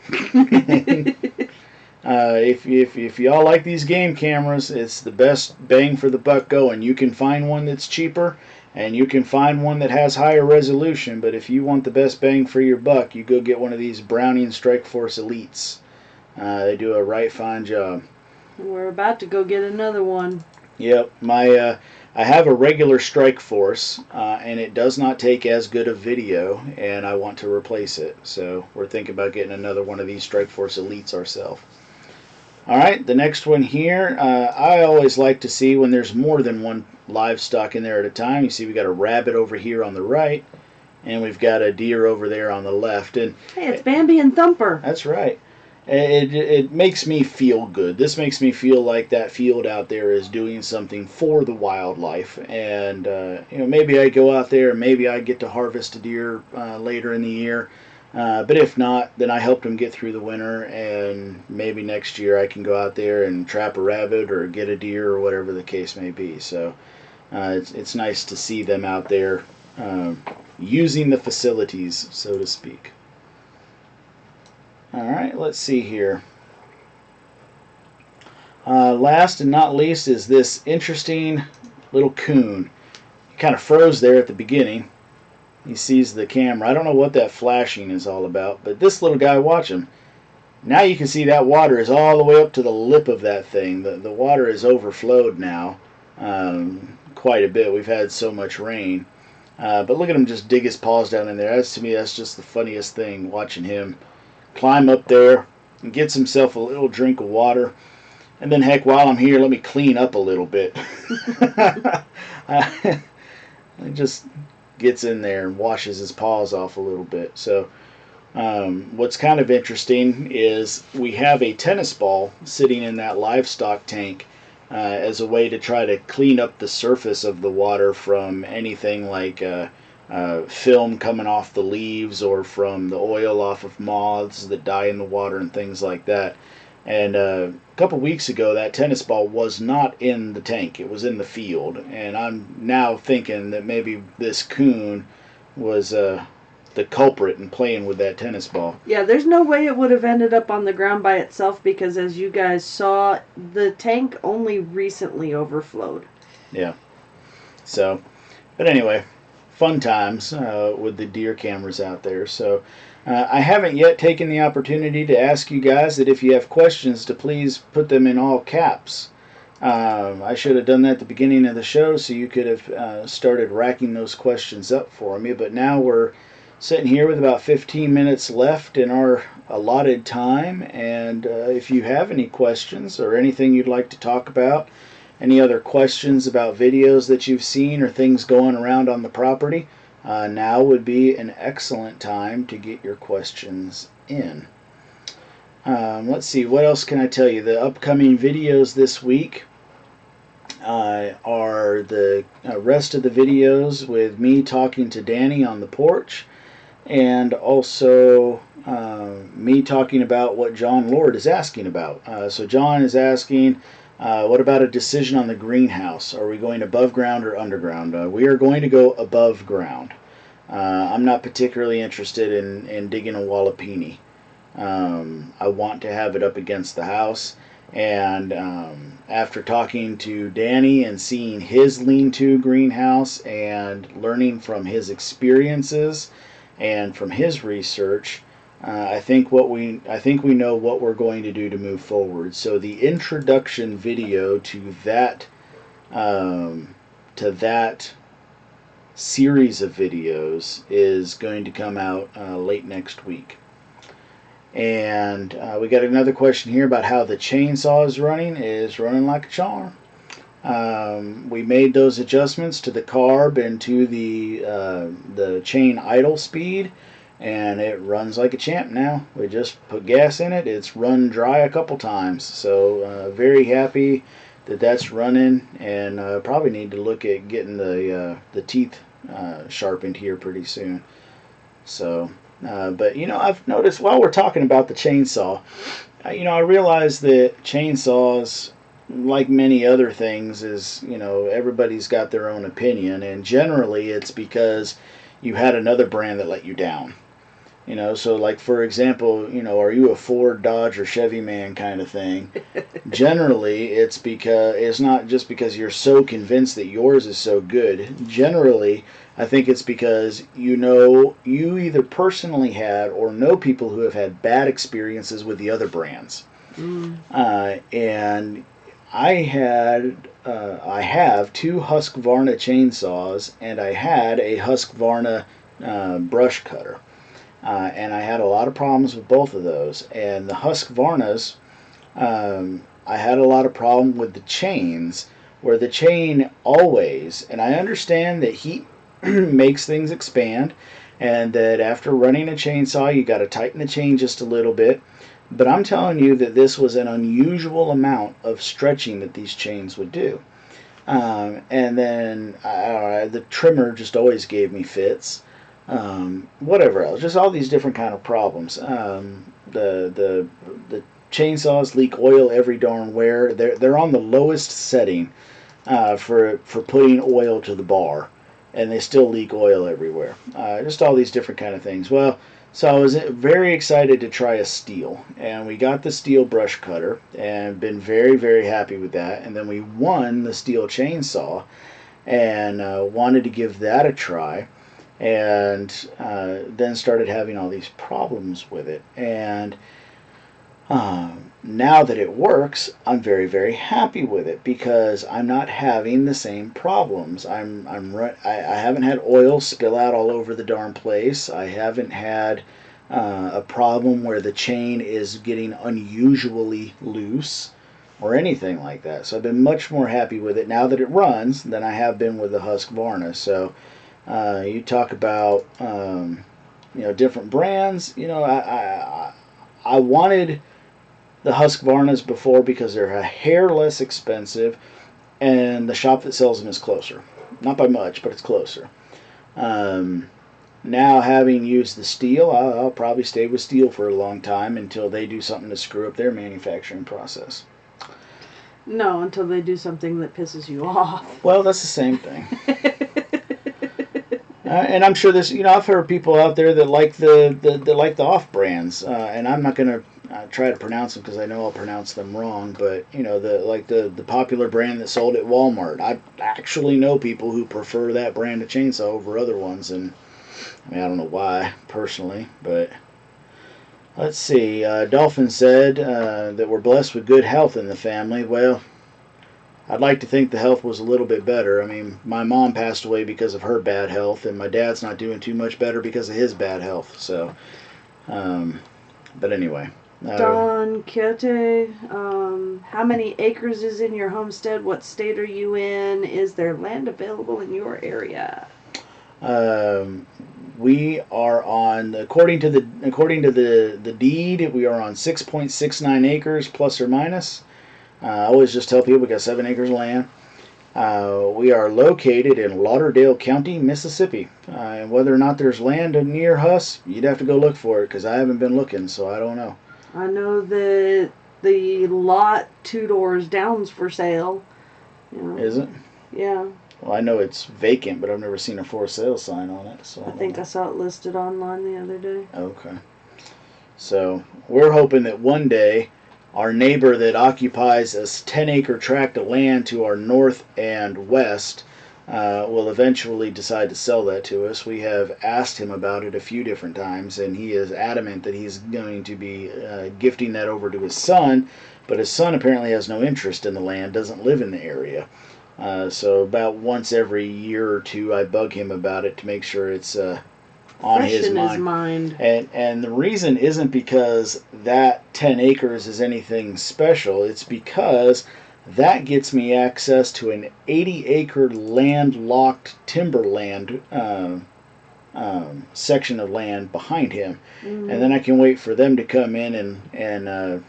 If y'all like these game cameras, it's the best bang for the buck going. You can find one that's cheaper, and you can find one that has higher resolution, but if you want the best bang for your buck, you go get one of these Browning Strike Force Elites. They do a right fine job. We're about to go get another one. Yep, I have a regular Strike Force, and it does not take as good a video, and I want to replace it. So we're thinking about getting another one of these Strike Force Elites ourselves. All right, the next one here, I always like to see when there's more than one livestock in there at a time. You see we got a rabbit over here on the right, and we've got a deer over there on the left. And hey, it's Bambi and Thumper. That's right. It makes me feel good. This makes me feel like that field out there is doing something for the wildlife. And maybe I go out there and maybe I get to harvest a deer later in the year. But if not, then I helped them get through the winter, and maybe next year I can go out there and trap a rabbit or get a deer or whatever the case may be. So it's nice to see them out there using the facilities, so to speak. All right, let's see here. Last and not least is this interesting little coon. He kind of froze there at the beginning. He sees the camera. I don't know what that flashing is all about, but this little guy, watch him. Now you can see that water is all the way up to the lip of that thing. The water is overflowed now quite a bit. We've had so much rain. But look at him just dig his paws down in there. To me, that's just the funniest thing, watching him climb up there and gets himself a little drink of water. And then, heck, while I'm here, let me clean up a little bit. It just gets in there and washes his paws off a little bit. So what's kind of interesting is we have a tennis ball sitting in that livestock tank as a way to try to clean up the surface of the water from anything like film coming off the leaves or from the oil off of moths that die in the water and things like that. And a couple weeks ago, that tennis ball was not in the tank. It was in the field. And I'm now thinking that maybe this coon was the culprit in playing with that tennis ball. Yeah, there's no way it would have ended up on the ground by itself because, as you guys saw, the tank only recently overflowed. Yeah. So, but anyway, fun times with the deer cameras out there. So, I haven't yet taken the opportunity to ask you guys that if you have questions to please put them in all caps. I should have done that at the beginning of the show so you could have started racking those questions up for me. But now we're sitting here with about 15 minutes left in our allotted time. And if you have any questions or anything you'd like to talk about, any other questions about videos that you've seen or things going around on the property, now would be an excellent time to get your questions in. Let's see, what else can I tell you? The upcoming videos this week are the rest of the videos with me talking to Danny on the porch, and also me talking about what John Lord is asking about. So John is asking, what about a decision on the greenhouse? Are we going above ground or underground? We are going to go above ground. I'm not particularly interested in digging a wallopini. I want to have it up against the house. And after talking to Danny and seeing his lean-to greenhouse and learning from his experiences and from his research, I think we know what we're going to do to move forward. So the introduction video to that series of videos is going to come out late next week. And we got another question here about how the chainsaw is running. It is running like a charm. We made those adjustments to the carb and to the chain idle speed, and it runs like a champ now. We just put gas in it. It's run dry a couple times. So very happy that that's running, and probably need to look at getting the teeth sharpened here pretty soon. So, but I've noticed while we're talking about the chainsaw, I realize that chainsaws, like many other things, is everybody's got their own opinion, and generally it's because you had another brand that let you down. So like for example, are you a Ford, Dodge, or Chevy man kind of thing? Generally, it's not just because you're so convinced that yours is so good. Generally, I think it's because you either personally had or know people who have had bad experiences with the other brands. And I have two Husqvarna chainsaws, and I had a Husqvarna brush cutter. And I had a lot of problems with both of those. And the Husqvarnas, I had a lot of problem with the chains, where the chain always, and I understand that heat makes things expand, and that after running a chainsaw you got to tighten the chain just a little bit, but I'm telling you that this was an unusual amount of stretching that these chains would do. And then the trimmer just always gave me fits. Whatever else, just all these different kind of problems. The chainsaws leak oil every darn where. They're on the lowest setting for putting oil to the bar, and they still leak oil everywhere. Just all these different kind of things. Well, so I was very excited to try a steel, and we got the steel brush cutter and been very, very happy with that. And then we won the steel chainsaw and wanted to give that a try, and then started having all these problems with it. And now that it works, I'm very, very happy with it because I'm not having the same problems. I haven't had oil spill out all over the darn place. I haven't had a problem where the chain is getting unusually loose or anything like that. So I've been much more happy with it now that it runs than I have been with the Husqvarna. So you talk about different brands. I wanted the Husqvarnas before because they're a hair less expensive, and the shop that sells them is closer. Not by much, but it's closer. now having used the steel, I'll probably stay with steel for a long time until they do something to screw up their manufacturing process. No, until they do something that pisses you off. Well, that's the same thing. And I'm sure this, I've heard people out there that like the off brands, and I'm not gonna try to pronounce them because I know I'll pronounce them wrong. But the popular brand that sold at Walmart, I actually know people who prefer that brand of chainsaw over other ones, and I don't know why personally, but let's see. Dolphin said that we're blessed with good health in the family. Well, I'd like to think the health was a little bit better. My mom passed away because of her bad health, and my dad's not doing too much better because of his bad health. So, but anyway. Don Quixote, how many acres is in your homestead? What state are you in? Is there land available in your area? We are on, according to the deed, we are on 6.69 acres plus or minus. I always just tell people we got 7 acres of land. We are located in Lauderdale County, Mississippi. And whether or not there's land near us, you'd have to go look for it because I haven't been looking, so I don't know. I know that the lot 2 doors down's for sale. Is it? Yeah. Well, I know it's vacant, but I've never seen a for sale sign on it. So I think I saw it listed online the other day. Okay. So we're hoping that one day our neighbor that occupies a 10-acre tract of land to our north and west will eventually decide to sell that to us. We have asked him about it a few different times, and he is adamant that he's going to be gifting that over to his son, but his son apparently has no interest in the land, doesn't live in the area. So about once every year or two, I bug him about it to make sure it's on his mind. And the reason isn't because that 10 acres is anything special. It's because that gets me access to an 80-acre landlocked timberland section of land behind him. Mm-hmm. And then I can wait for them to come in and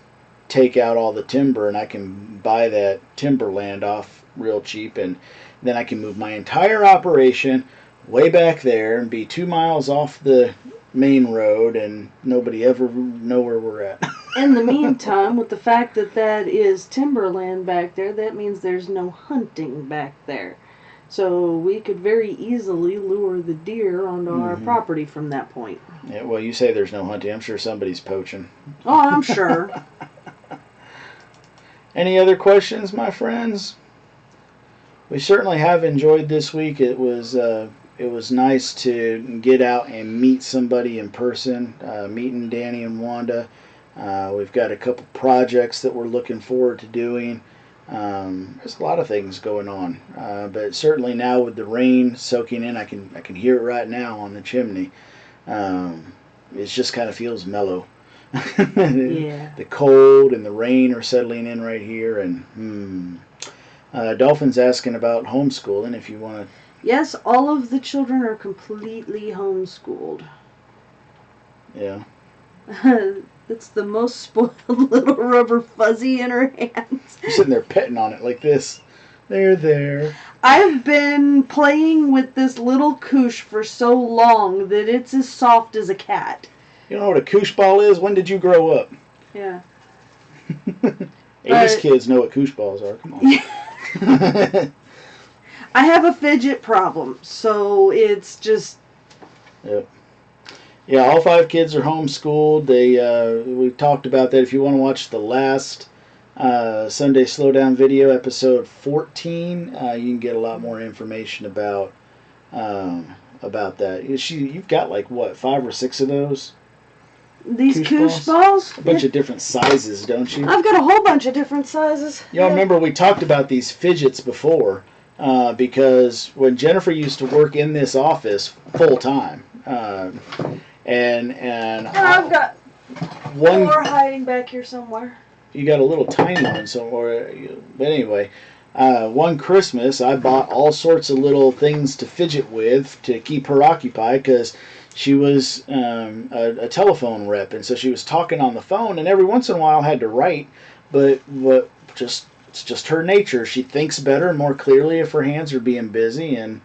take out all the timber, and I can buy that timberland off real cheap, and then I can move my entire operation way back there and be 2 miles off the main road and nobody ever know where we're at. In the meantime, with the fact that that is timberland back there, that means there's no hunting back there. So we could very easily lure the deer onto our property from that point. Yeah, well, you say there's no hunting. I'm sure somebody's poaching. Oh, I'm sure. Any other questions, my friends? We certainly have enjoyed this week. It was nice to get out and meet somebody in person, meeting Danny and Wanda. We've got a couple projects that we're looking forward to doing. There's a lot of things going on, but certainly now with the rain soaking in, I can hear it right now on the chimney. It just kind of feels mellow. Yeah. The cold and the rain are settling in right here, and Dolphin's asking about homeschooling. If you want to. Yes, all of the children are completely homeschooled. Yeah. It's the most spoiled little rubber fuzzy in her hands. You're sitting there petting on it like this. There. I've been playing with this little koosh for so long that it's as soft as a cat. You know what a koosh ball is? When did you grow up? Yeah. 80s kids know what koosh balls are. Come on. I have a fidget problem, so it's just... Yep. Yeah, all 5 kids are homeschooled. We talked about that. If you want to watch the last Sunday Slowdown video, episode 14, you can get a lot more information about that. You've got like, what, 5 or 6 of those? These koosh balls? A bunch of different sizes, don't you? I've got a whole bunch of different sizes. Y'all remember we talked about these fidgets before, because when Jennifer used to work in this office full time, and I've got one more hiding back here somewhere. You got a little tiny one somewhere, but anyway, one Christmas I bought all sorts of little things to fidget with to keep her occupied, because she was a telephone rep, and so she was talking on the phone, and every once in a while had to write, but just it's just her nature. She thinks better and more clearly if her hands are being busy, and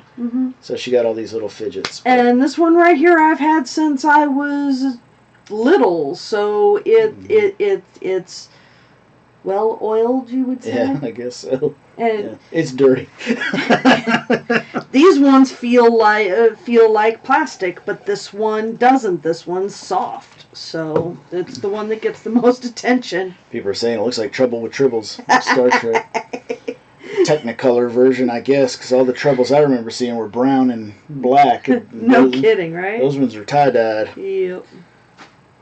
so she got all these little fidgets. And this one right here I've had since I was little, so it's well oiled, you would say. Yeah, I guess so. And it's dirty. These ones feel like plastic, but this one doesn't. This one's soft, so it's the one that gets the most attention. People are saying it looks like Trouble with Tribbles, Star Trek. Technicolor version, I guess, because all the Troubles I remember seeing were brown and black. No kidding, right? Those ones are tie-dyed. Yep.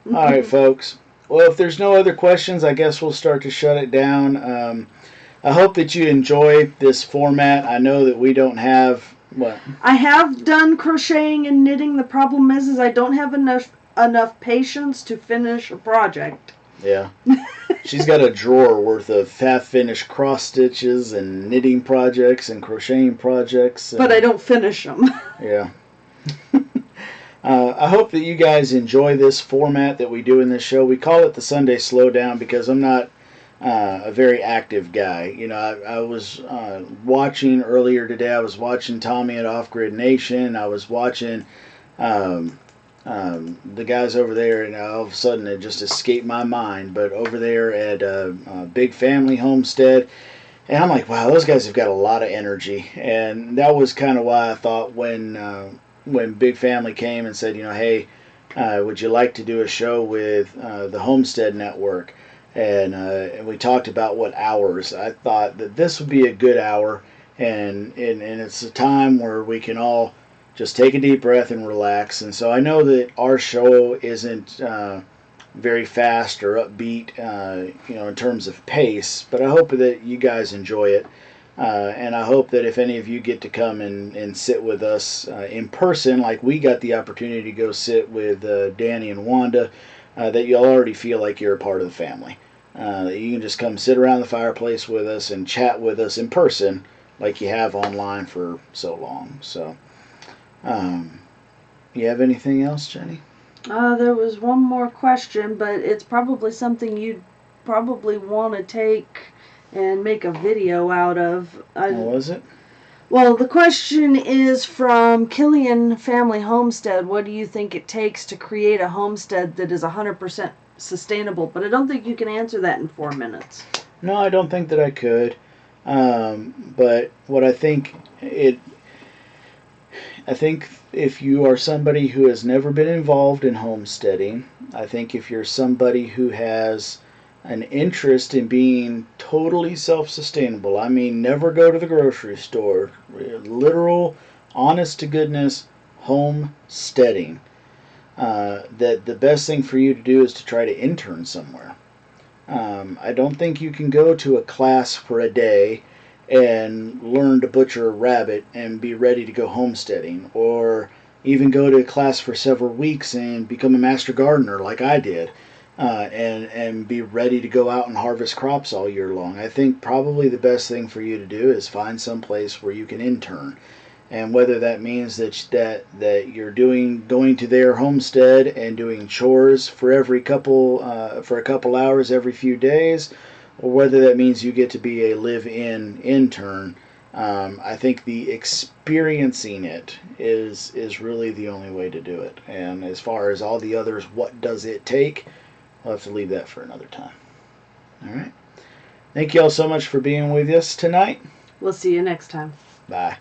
All right, folks. Well, if there's no other questions, I guess we'll start to shut it down. I hope that you enjoy this format. I know that we don't have... What? I have done crocheting and knitting. The problem is I don't have enough patience to finish a project. Yeah. She's got a drawer worth of half-finished cross stitches and knitting projects and crocheting projects. But I don't finish them. Yeah. I hope that you guys enjoy this format that we do in this show. We call it the Sunday Slowdown because I'm not a very active guy. You know, I was watching earlier today. I was watching Tommy at Off Grid Nation. I was watching the guys over there, and all of a sudden it just escaped my mind. But over there at Big Family Homestead, and I'm like, wow, those guys have got a lot of energy. And that was kind of why I thought when Big Family came and said, you know, hey, would you like to do a show with the Homestead Network? And we talked about what hours. I thought that this would be a good hour, and it's a time where we can all just take a deep breath and relax. And so I know that our show isn't very fast or upbeat, you know, in terms of pace, but I hope that you guys enjoy it. And I hope that if any of you get to come and sit with us in person, like we got the opportunity to go sit with Danny and Wanda, that you'll already feel like you're a part of the family. That you can just come sit around the fireplace with us and chat with us in person like you have online for so long. So, you have anything else, Jenny? There was one more question, but it's probably something you'd probably want to take and make a video out of. What was it? Well, the question is from Killian Family Homestead. What do you think it takes to create a homestead that is 100% sustainable? But I don't think you can answer that in 4 minutes. No, I don't think that I could. But what I think if you are somebody who has never been involved in homesteading, I think if you're somebody who has an interest in being totally self-sustainable, I mean never go to the grocery store, literal, honest-to-goodness homesteading, that the best thing for you to do is to try to intern somewhere. I don't think you can go to a class for a day and learn to butcher a rabbit and be ready to go homesteading, or even go to a class for several weeks and become a master gardener like I did, and be ready to go out and harvest crops all year long. I think probably the best thing for you to do is find some place where you can intern. And whether that means that you're going to their homestead and doing chores for a couple hours every few days, or whether that means you get to be a live-in intern, I think the experiencing it is really the only way to do it. And as far as all the others, what does it take? We'll have to leave that for another time. All right. Thank you all so much for being with us tonight. We'll see you next time. Bye.